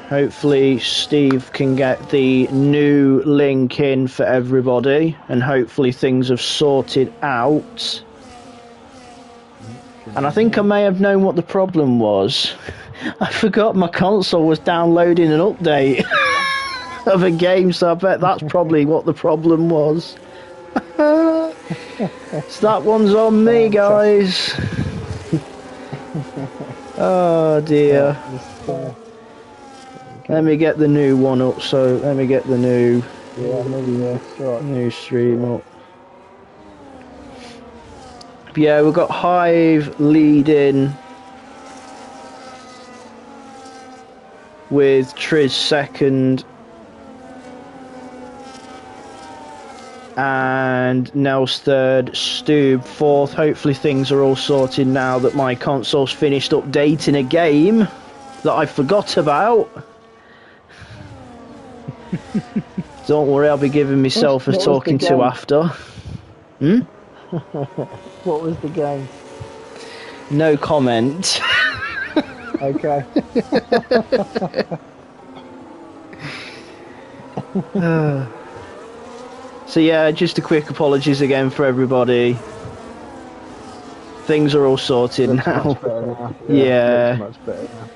Hopefully Steve can get the new link in for everybody, and hopefully things have sorted out. And I think I may have known what the problem was. I forgot my console was downloading an update of a game, so I bet that's probably what the problem was. So that one's on me, guys. Oh dear. Let me get the new one up, so let me get the new new stream up. Yeah, we've got Hive leading with Triz second and Nels third, Stoob fourth. Hopefully things are all sorted now that my console's finished updating a game that I forgot about. Don't worry, I'll be giving myself a talking to after. What was the game? No comment. Okay. So yeah, just a quick apologies again for everybody. Things are all sorted now. Much better now. Yeah. Much better now.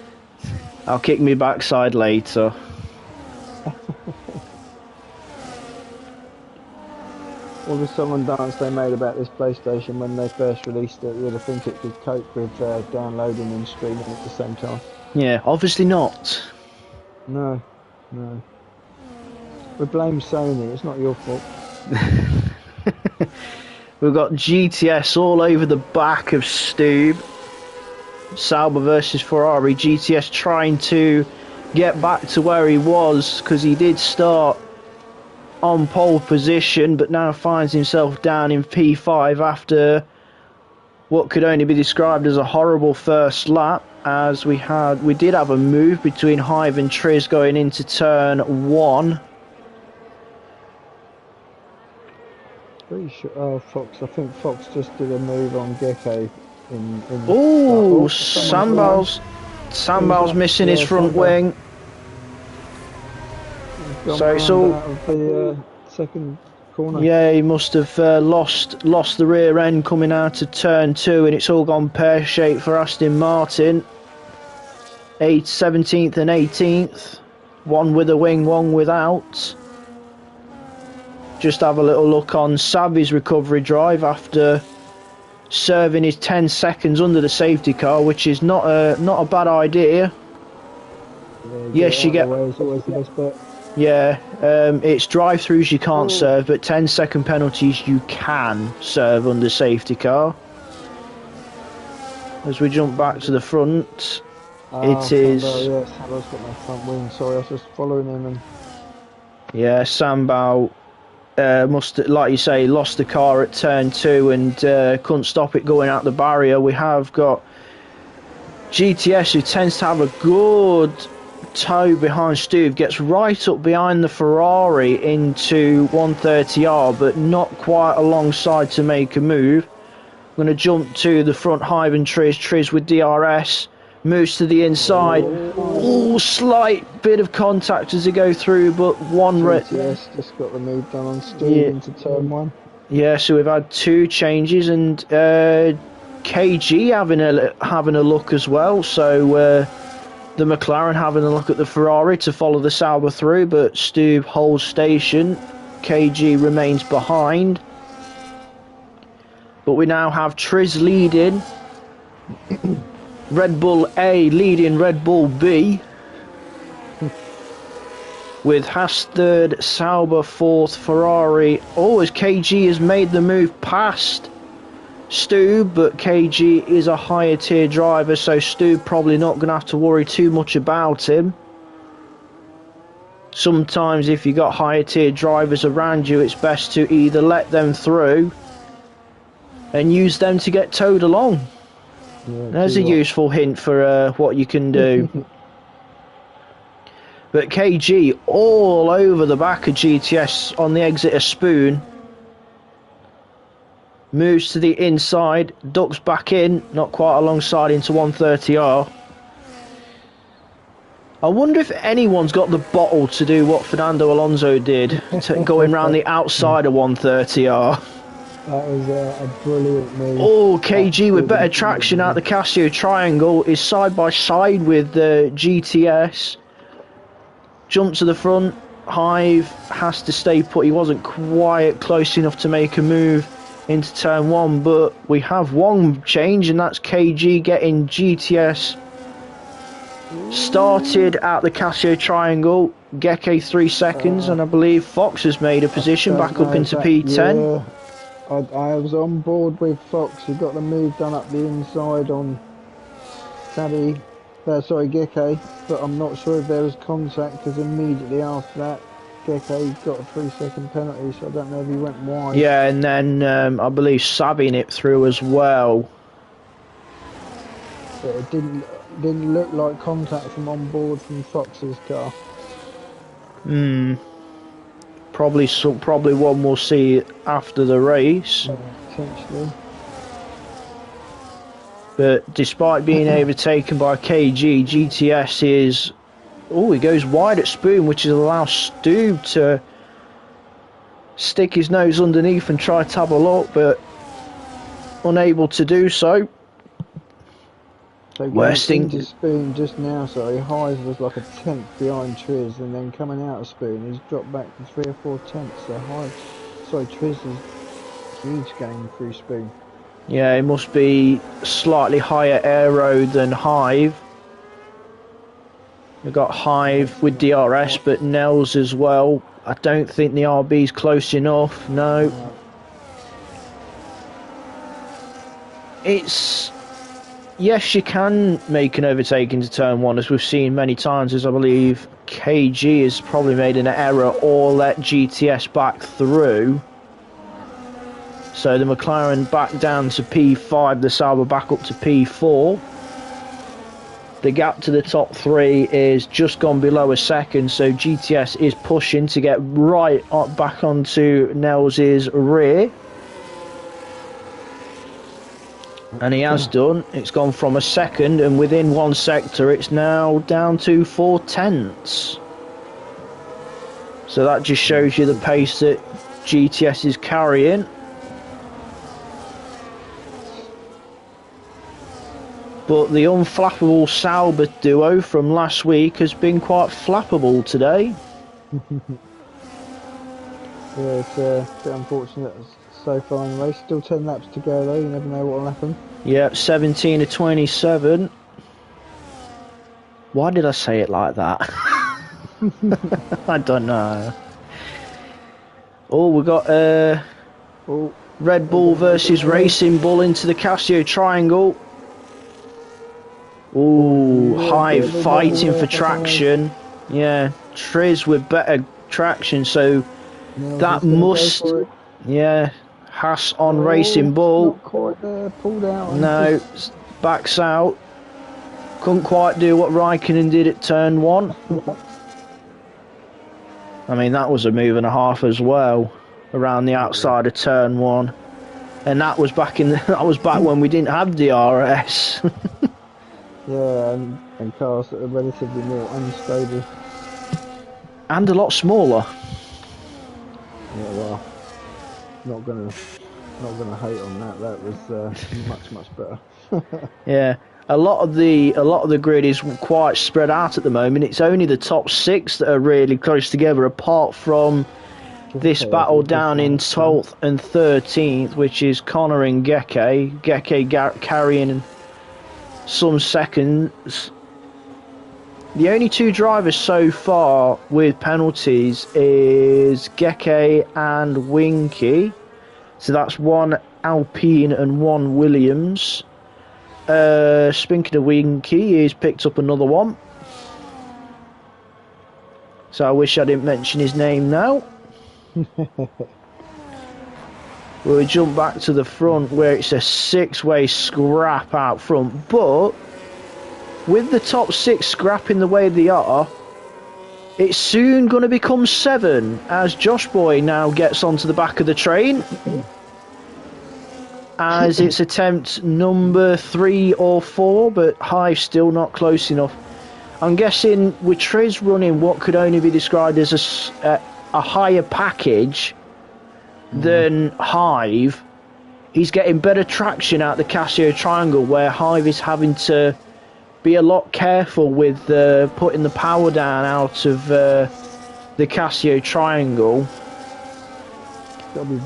I'll kick me backside later. Well, there's someone dance they made about this PlayStation when they first released it. You'd think it could cope with downloading and streaming at the same time. Yeah, obviously not. No. We blame Sony, it's not your fault. We've got GTS all over the back of Stoob. Sauber versus Ferrari. GTS trying to get back to where he was, because he did start on pole position, but now finds himself down in P5 after what could only be described as a horrible first lap, as we did have a move between Hive and Triz going into turn 1. Pretty sure. Oh, Fox. I think Fox just did a move on Gecko in Oh, Sambal's missing his front wing. So it's all out of the second corner. Yeah, he must have lost the rear end coming out of turn 2, and it's all gone pear-shaped for Aston Martin. 17th and 18th, one with a wing, one without. Just have a little look on Savvy's recovery drive after serving his 10 seconds under the safety car, which is not a bad idea. Yes, you get. It's always the best bet. Yeah, it's drive-throughs you can't serve, but 10-second penalties you can serve under safety car. As we jump back to the front, it is. Yes, Sambo's got my front wing. Sorry, I was just following him. And Yeah, Sambo must, like you say, lost the car at turn 2 and couldn't stop it going out the barrier. We have got GTS, who tends to have a good toe behind Steve, gets right up behind the Ferrari into 130R, but not quite alongside to make a move. I'm going to jump to the front, Hive and Triz with DRS, moves to the inside. Oh, slight bit of contact as they go through, but one yes, just got the move done on Steve into turn 1. Yeah, so we've had 2 changes, and KG having a look as well. So the McLaren having a look at the Ferrari to follow the Sauber through, but Stube holds station. KG remains behind. But we now have Triz leading. Red Bull A leading Red Bull B. With Haas third, Sauber fourth, Ferrari. Oh, as KG has made the move past Stube, but KG is a higher tier driver, so Stube probably not going to have to worry too much about him. Sometimes if you got higher tier drivers around you, it's best to either let them through and use them to get towed along. Yeah, there's a useful hint for what you can do. But KG all over the back of GTS on the exit of Spoon. Moves to the inside, ducks back in, not quite alongside into 130R. I wonder if anyone's got the bottle to do what Fernando Alonso did, going round the outside of 130R. That was a brilliant move. Oh, KG with better traction out the Casio Triangle is side by side with the GTS. Jump to the front. Hive has to stay put. He wasn't quite close enough to make a move into turn 1, but we have one change, and that's KG getting GTS started at the Casio Triangle. Geke 3 seconds, and I believe Fox has made a position back up into P10. Yeah. I was on board with Fox. He got the move done up the inside on Geke, but I'm not sure if there was contact, because immediately after that, Geke got a 3-second penalty, so I don't know if he went wide. Yeah, and then I believe Sabin it through as well. But it didn't look like contact from on board from Fox's car. Probably one we'll see after the race. Potentially. But despite being overtaken by KG, GTS is... Oh, he goes wide at Spoon, which allows Stu to stick his nose underneath and try to have a look, but unable to do so. So Worst thing into Spoon just now, Highs was like a tenth behind Triz, and then coming out of Spoon, he's dropped back to 3 or 4 tenths. So Triz is huge game through Spoon. Yeah, it must be slightly higher aero than Hive. We've got Hive with DRS, but Nels as well. I don't think the RB's close enough. No. It's... Yes, you can make an overtake into turn 1, as we've seen many times, as I believe KG has probably made an error or let GTS back through. So the McLaren back down to P5, the Sauber back up to P4. The gap to the top 3 is just gone below a second, so GTS is pushing to get right back onto Nels's rear. And he has done. It's gone from a second, and within one sector it's now down to 4 tenths. So that just shows you the pace that GTS is carrying. But the unflappable Sauber duo from last week has been quite flappable today. Yeah, it's a bit unfortunate so far in the race. Still 10 laps to go though, you never know what will happen. Yeah, 17 to 27. Why did I say it like that? I don't know. Oh, we got Red Bull versus Racing Bull into the Casio Triangle. Ooh, Hive fighting for traction. Yeah, Triz with better traction, so that must... Yeah, Haas on Racing Bull. Not quite there, pulled out. No, backs out. Couldn't quite do what Raikkonen did at turn 1. I mean, that was a move and a half as well, around the outside of turn 1. And that was back when we didn't have DRS. Yeah, and cars that are relatively more unstable. And a lot smaller. Yeah, well, not gonna hate on that. That was much better. Yeah, a lot of the grid is quite spread out at the moment. It's only the top 6 that are really close together, apart from this battle down in 12th and 13th, which is Connor and Geke. Geke carrying some seconds. The only 2 drivers so far with penalties is Geke and Winky. So that's 1 Alpine and 1 Williams. Speaking of Winky, he's picked up another one. So I wish I didn't mention his name now. We'll jump back to the front where it's a 6-way scrap out front, but with the top 6 scrapping the way they are, it's soon going to become 7 as Josh Boy now gets onto the back of the train as it's attempt number 3 or 4, but Hive still not close enough. I'm guessing with Triz running what could only be described as a higher package than Hive, he's getting better traction out the Casio Triangle, where Hive is having to be a lot careful with putting the power down out of the Casio Triangle.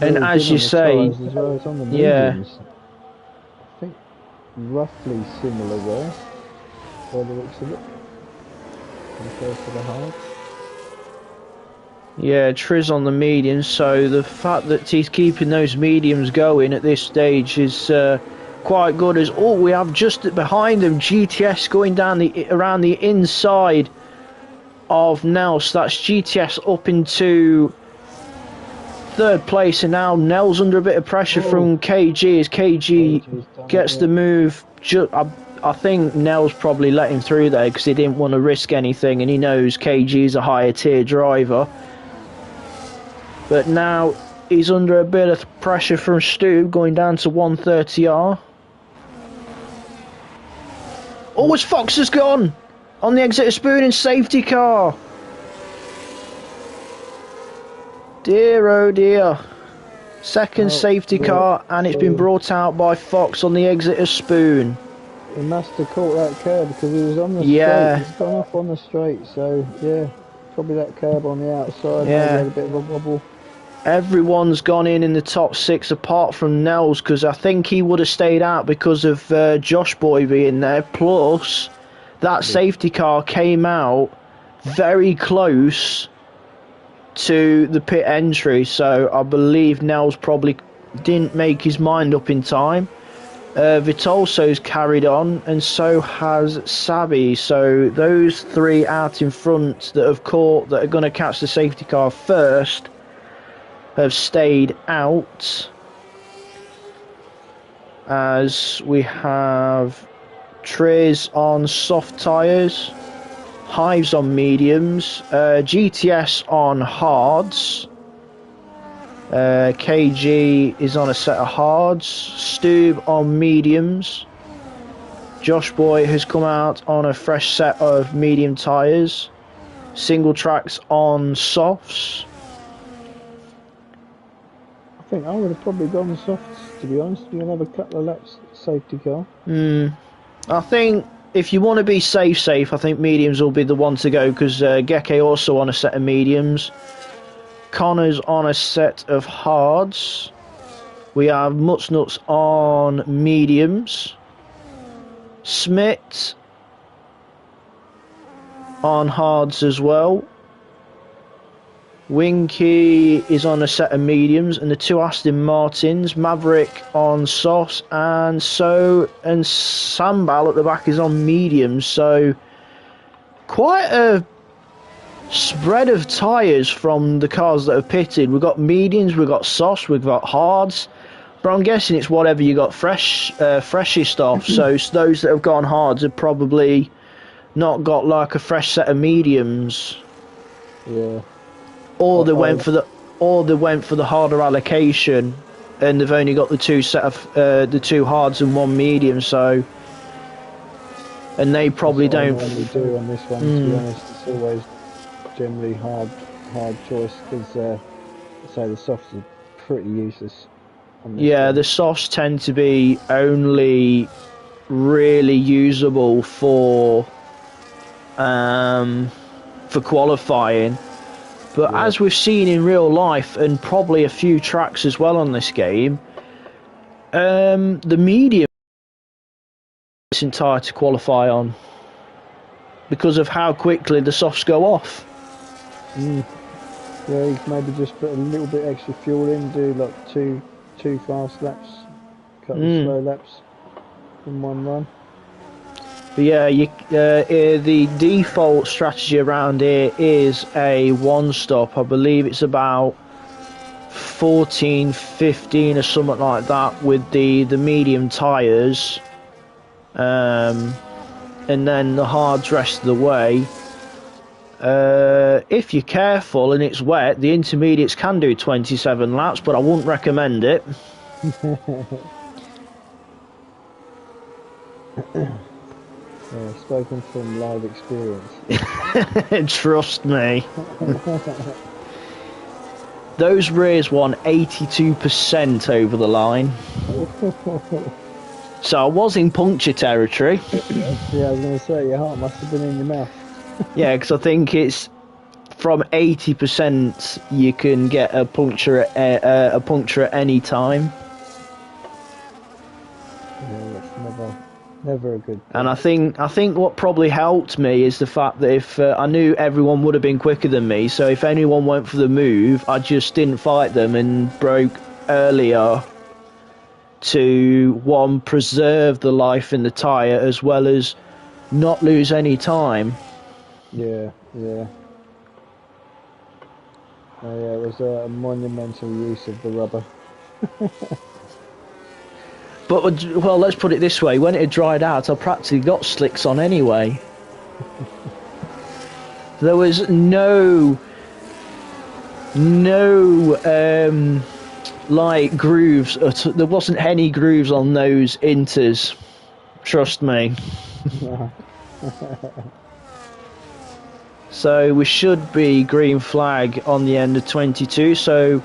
And as you say, as well as on the mediums, I think roughly similar there, by the looks of it, compared to the hards. Yeah, Triz on the mediums, so the fact that he's keeping those mediums going at this stage is quite good. As we have just behind him GTS going down around the inside of Nels. That's GTS up into third place, and now Nels under a bit of pressure from KG as KG gets the move. I think Nels probably let him through there because he didn't want to risk anything, and he knows KG is a higher tier driver. But now he's under a bit of pressure from Stu, going down to 130R. Oh, as Fox has gone on the exit of Spoon in safety car. Dear oh dear. Second safety car, and it's been brought out by Fox on the exit of Spoon. He must have caught that curb because he was on the straight. He's gone off on the straight, so yeah, probably that curb on the outside. Maybe had a bit of a wobble. Everyone's gone in the top 6 apart from Nels, because I think he would have stayed out because of Josh Boy being there. Plus, that safety car came out very close to the pit entry, so I believe Nels probably didn't make his mind up in time. Vitolso's carried on, and so has Sabi. So those 3 out in front that are going to catch the safety car first have stayed out, as we have Triz on soft tyres, Hives on mediums, GTS on hards, KG is on a set of hards, Stube on mediums, Josh Boy has come out on a fresh set of medium tyres, single tracks on softs. I think I would have probably gone softs, to be honest. You can have a couple of laps safety car. I think if you want to be safe, I think mediums will be the one to go, because Geke also on a set of mediums. Connor's on a set of hards. We have Mutsnuts on mediums. Smith on hards as well. Winky is on a set of mediums, and the 2 Aston Martins, Maverick on softs, and Sambal at the back is on mediums. So quite a spread of tyres from the cars that have pitted. We've got mediums, we've got softs, we've got hards, but I'm guessing it's whatever you got freshest off. So those that have gone hards have probably not got like a fresh set of mediums. Yeah. Or they went for the harder allocation, and they've only got the 2 hards and 1 medium. So, and they probably don't. What we do on this one, to be honest, it's always generally hard choice, because say the softs are pretty useless. Yeah, the softs tend to be only really usable for qualifying. But as we've seen in real life, and probably a few tracks as well on this game, the medium is entire to qualify on because of how quickly the softs go off. Yeah, you can maybe just put a little bit extra fuel in, do like two fast laps, a couple of slow laps in one run. But yeah, the default strategy around here is a one-stop. I believe it's about 14, 15 or something like that with the medium tyres. And then the hards rest of the way. If you're careful and it's wet, the intermediates can do 27 laps, but I wouldn't recommend it. Yeah, spoken from live experience. Trust me. Those rears won 82% over the line. So I was in puncture territory. Yeah, I was going to say, your heart must have been in your mouth. Yeah, because I think it's from 80% you can get a puncture at any time. Yeah, that's never a good thing. And I think what probably helped me is the fact that if I knew everyone would have been quicker than me, so if anyone went for the move, I just didn't fight them and broke earlier to, one, preserve the life in the tyre as well as not lose any time. Yeah. Oh, yeah, it was a monumental use of the rubber. But, well, let's put it this way, when it had dried out, I practically got slicks on anyway. There was no like grooves. There wasn't any grooves on those inters. Trust me. So we should be green flag on the end of 22. So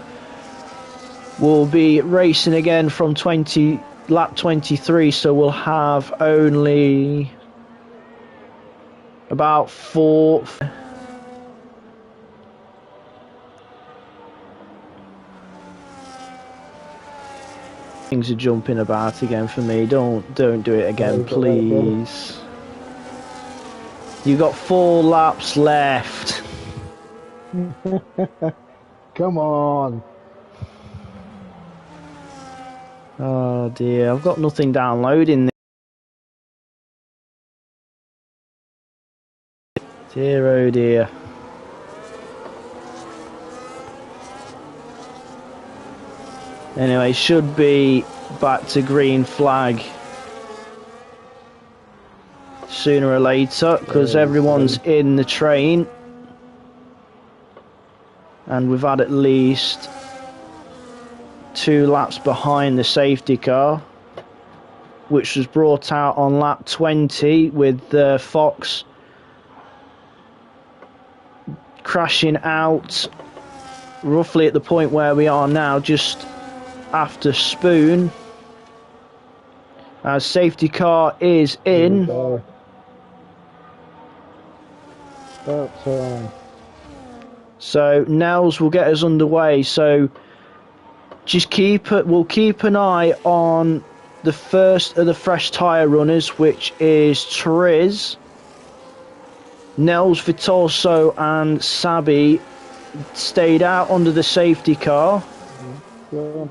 we'll be racing again from lap 23. So we'll have only about 4. Things are jumping about again for me. Don't do it again, please. You got 4 laps left. Come on. Oh dear, I've got nothing downloading. Dear oh dear. Anyway, should be back to green flag sooner or later because everyone's in the train and we've had at least 2 laps behind the safety car, which was brought out on lap 20 with Fox crashing out roughly at the point where we are now, just after Spoon. Our safety car is in. About time. So Nels will get us underway. So just we'll keep an eye on the first of the fresh tyre runners, which is Prix. Nels, Vitorso and Sabi stayed out under the safety car. Yeah.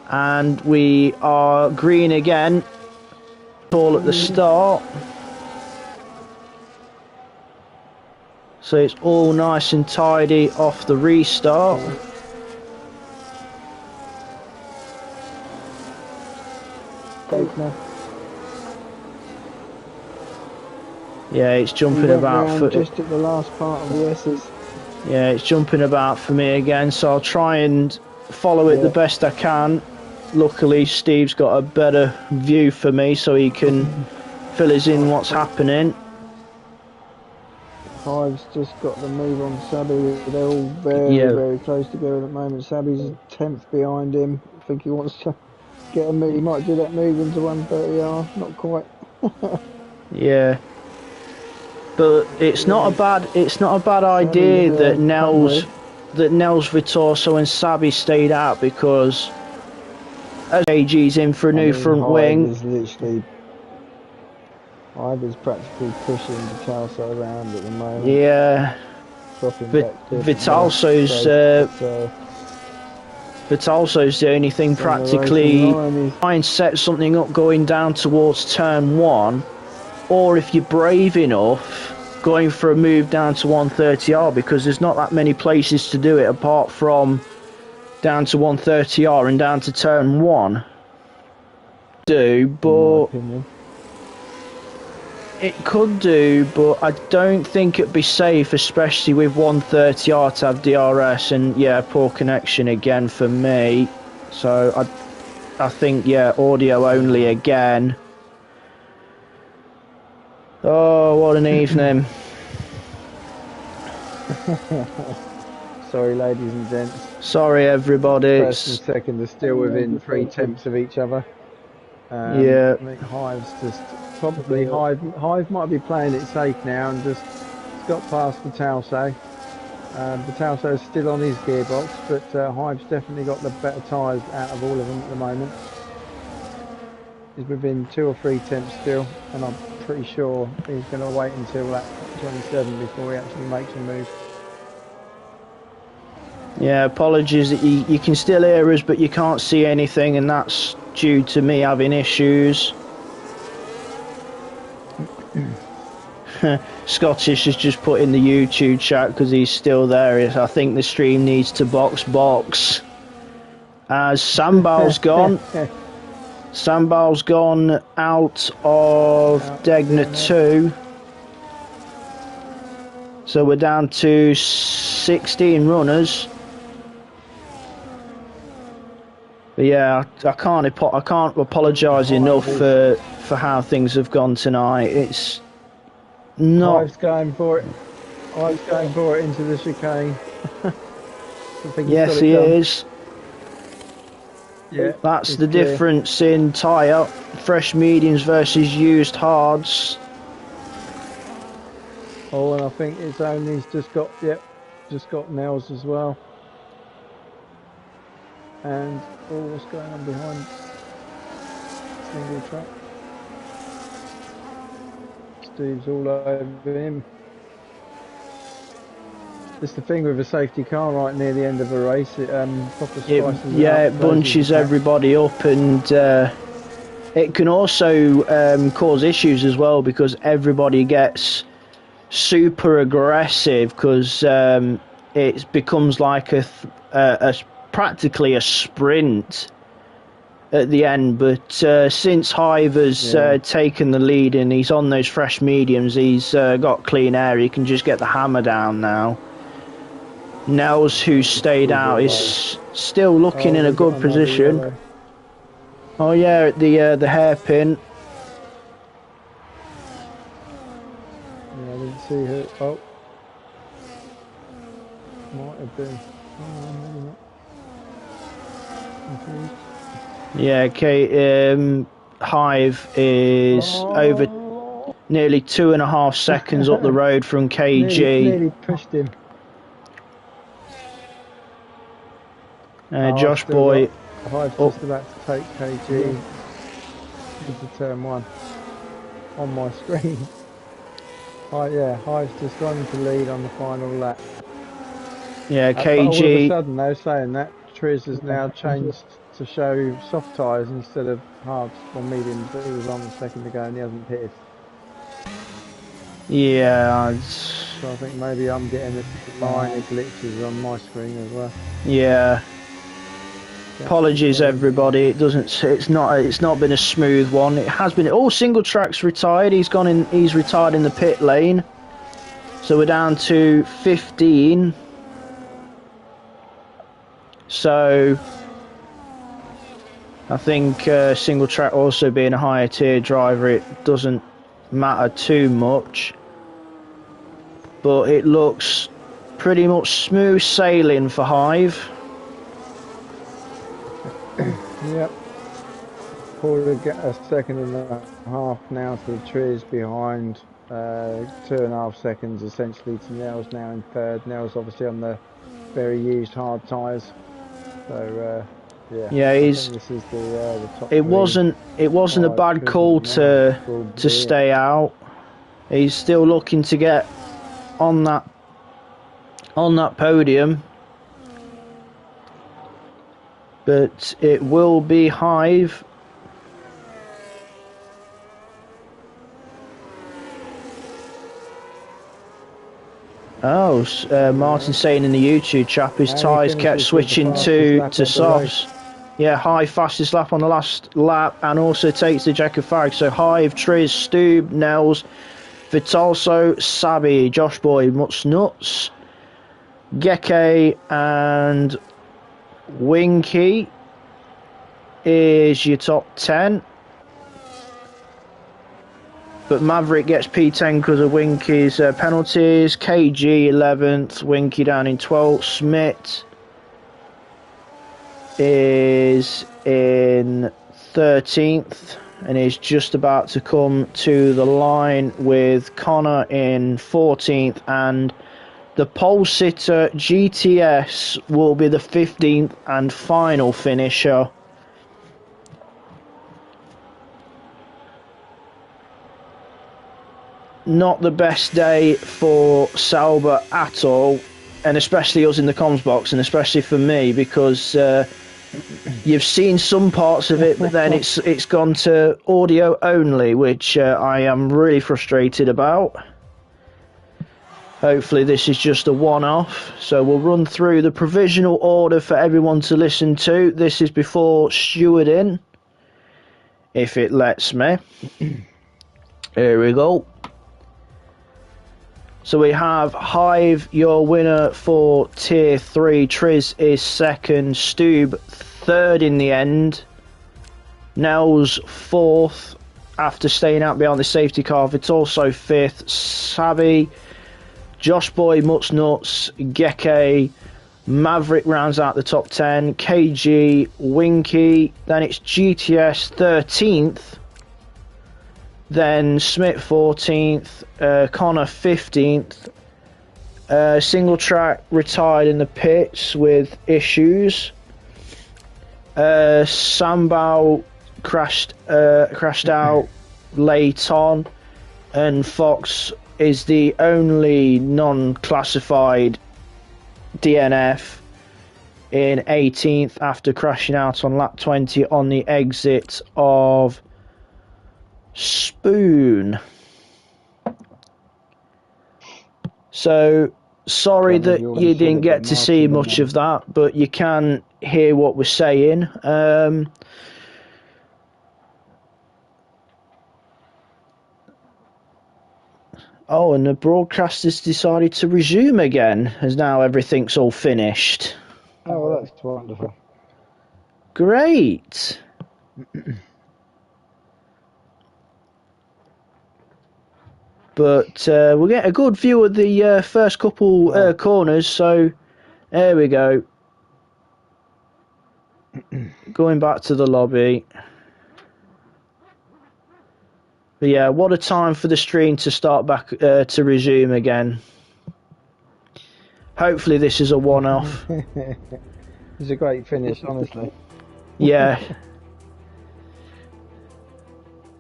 And we are green again, all at the start. So it's all nice and tidy off the restart. Yeah, it's jumping about for just at the last part of the S's. Yeah, it's jumping about for me again, so I'll try and follow it the best I can. Luckily, Steve's got a better view for me, so he can fill us in what's happening. Hive's just got the move on Sabi. They're all very close together at the moment. Sabi's a 10th behind him. I think he wants to get a move. He might do that move into 130R. Not quite. Yeah. But it's not a bad idea that Nels Vitorso and Sabi stayed out, because as AG's in for a new front wing. Hive is practically pushing Vitalso around at the moment. Yeah. Vitalso's the only thing practically try and set something up going down towards turn 1, or if you're brave enough, going for a move down to 130R, because there's not that many places to do it apart from down to 130R and down to turn 1. But it could do, but I don't think it'd be safe, especially with 130R to have DRS, and yeah, poor connection again for me. So I think, yeah, audio only again. Oh, what an evening. Sorry, ladies and gents. Sorry, everybody. First and second are still within 3/10 of each other. Yeah, I think Hive's just probably Hive might be playing it safe now and just got past Batalso. Batalso's still on his gearbox, but Hive's definitely got the better tyres out of all of them at the moment. He's within 2 or 3 tenths still, and I'm pretty sure he's going to wait until lap 27 before he actually makes a move. yeah, apologies that you can still hear us, but you can't see anything, and that's due to me having issues. Scottish has just put in the YouTube chat because he's still there. I think the stream needs to box. As Sambal's gone. Sambal's gone out of Degner 2. So we're down to 16 runners. But yeah, I can't apologise enough for how things have gone tonight. It's not. Hive's going for it. Hive's going for it into the chicane. Yes, he is. Yeah, that's the difference in tyre. Fresh mediums versus used hards. Oh, and I think it's only's just got Nels as well. And what's going on behind single track? Steve's all over him. It's the thing with a safety car right near the end of a race. It it bunches everybody up, and it can also cause issues as well because everybody gets super aggressive because it becomes like practically a sprint at the end. But since Hive has taken the lead and he's on those fresh mediums, he's got clean air. He can just get the hammer down now. Nels, who stayed out, is still looking in a good position. Yellow. Oh yeah, at the hairpin. Yeah, I didn't see her. Oh, might have been. Oh, maybe not. Yeah, okay. Hive is over nearly 2.5 seconds up the road from KG. Nearly pushed him. Josh Boy. Hive's just about to take KG into turn 1 on my screen. Hive's just gone into lead on the final lap. Yeah, KG. All of a sudden, though, saying that Triz has now changed to show soft tyres instead of hards or mediums that he was on a second ago and he hasn't pitted. Yeah. So I think maybe I'm getting minor glitches on my screen as well. Yeah. Apologies, everybody. It's not been a smooth one. It has been. Oh, single track's retired. He's gone in. He's retired in the pit lane. So we're down to 15. So I think single track also being a higher tier driver, it doesn't matter too much. But it looks pretty much smooth sailing for Hive. Yep. Pulled a second and a half now to the Triz behind 2.5 seconds essentially to Nels now in third. Nels obviously on the very used hard tyres. So yeah, he's. This is the top it wasn't a bad call to stay out. He's still looking to get on that podium. But it will be Hive. Oh, Martin saying in the YouTube chat his tyres kept switching to softs. Yeah, Hive fastest lap on the last lap and also takes the Jack of Fag. So Hive, Triz, Stube, Nels, Vitalso, Sabi, Josh Boy, Mutz Nuts, Geke and Winky is your top 10. but Maverick gets P10 because of Winky's penalties. KG 11th, Winky down in 12th. Smith is in 13th and is just about to come to the line with Connor in 14th, and the pole sitter GTS will be the 15th and final finisher. Not the best day for Sauber at all, and especially us in the comms box, and especially for me, because you've seen some parts of it, but then it's gone to audio only, which I am really frustrated about. Hopefully this is just a one-off. So we'll run through the provisional order for everyone to listen to. This is before stewarding, if it lets me. Here we go. So we have Hive, your winner for Tier 3. Triz is second. Stube, third in the end. Nels, fourth, after staying out behind the safety car. Vittorso, fifth. Savvy, Josh Boy, Mutz Nuts, Geke, Maverick rounds out the top 10. KG, Winky. Then it's GTS, 13th. Then Smith 14th, Connor 15th, single track retired in the pits with issues. Sambao crashed out late on, and Fox is the only non-classified DNF in 18th after crashing out on lap 20 on the exit of Spoon. So sorry that you didn't get to see much of that, but you can hear what we're saying. Oh, and the broadcast has decided to resume again, as now everything's all finished. Oh, well, that's wonderful. Great. But we'll get a good view of the first couple corners, so there we go. Going back to the lobby. But yeah, what a time for the stream to start back, to resume again. Hopefully this is a one-off. It's a great finish, honestly. Yeah.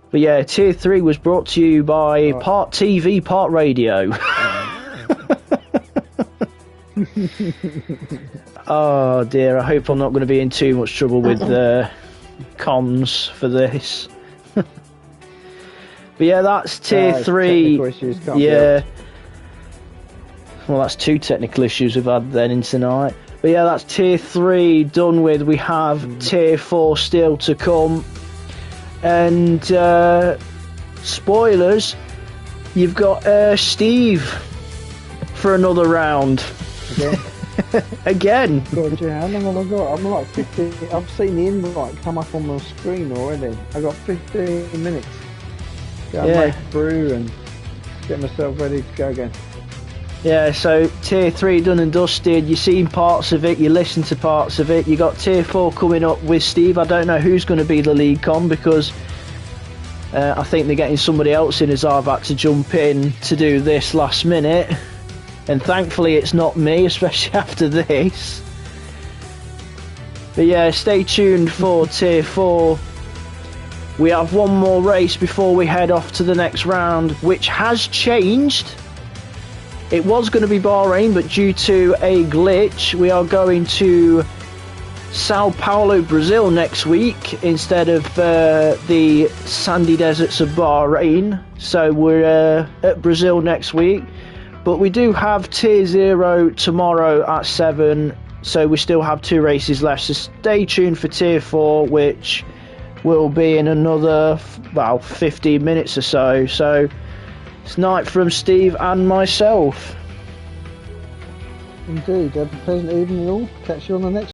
But yeah, Tier 3 was brought to you by part TV, part radio. Oh dear, I hope I'm not going to be in too much trouble with comms for this. But yeah, that's Tier 3. Yeah. Well, that's 2 technical issues we've had then in tonight. But yeah, that's Tier 3 done with. We have Tier 4 still to come. And spoilers, you've got Steve for another round. Again. God, yeah, how long have I got? I'm like 15. I've seen the invite come up on my screen already. I got 15 minutes. Make brew and get myself ready to go again. Yeah, so Tier 3 done and dusted. You've seen parts of it, you listened to parts of it. You got Tier 4 coming up with Steve. I don't know who's going to be the lead com, because I think they're getting somebody else in, as I've had to jump in to do this last minute. And thankfully it's not me, especially after this. But yeah, stay tuned for Tier 4. We have one more race before we head off to the next round, which has changed. It was going to be Bahrain, but due to a glitch, we are going to Sao Paulo, Brazil next week instead of the sandy deserts of Bahrain. So we're at Brazil next week. But we do have Tier 0 tomorrow at 7, so we still have 2 races left. So stay tuned for Tier 4, which will be in another, 15 minutes or so. So it's night from Steve and myself. Indeed, have a pleasant evening all. Catch you on the next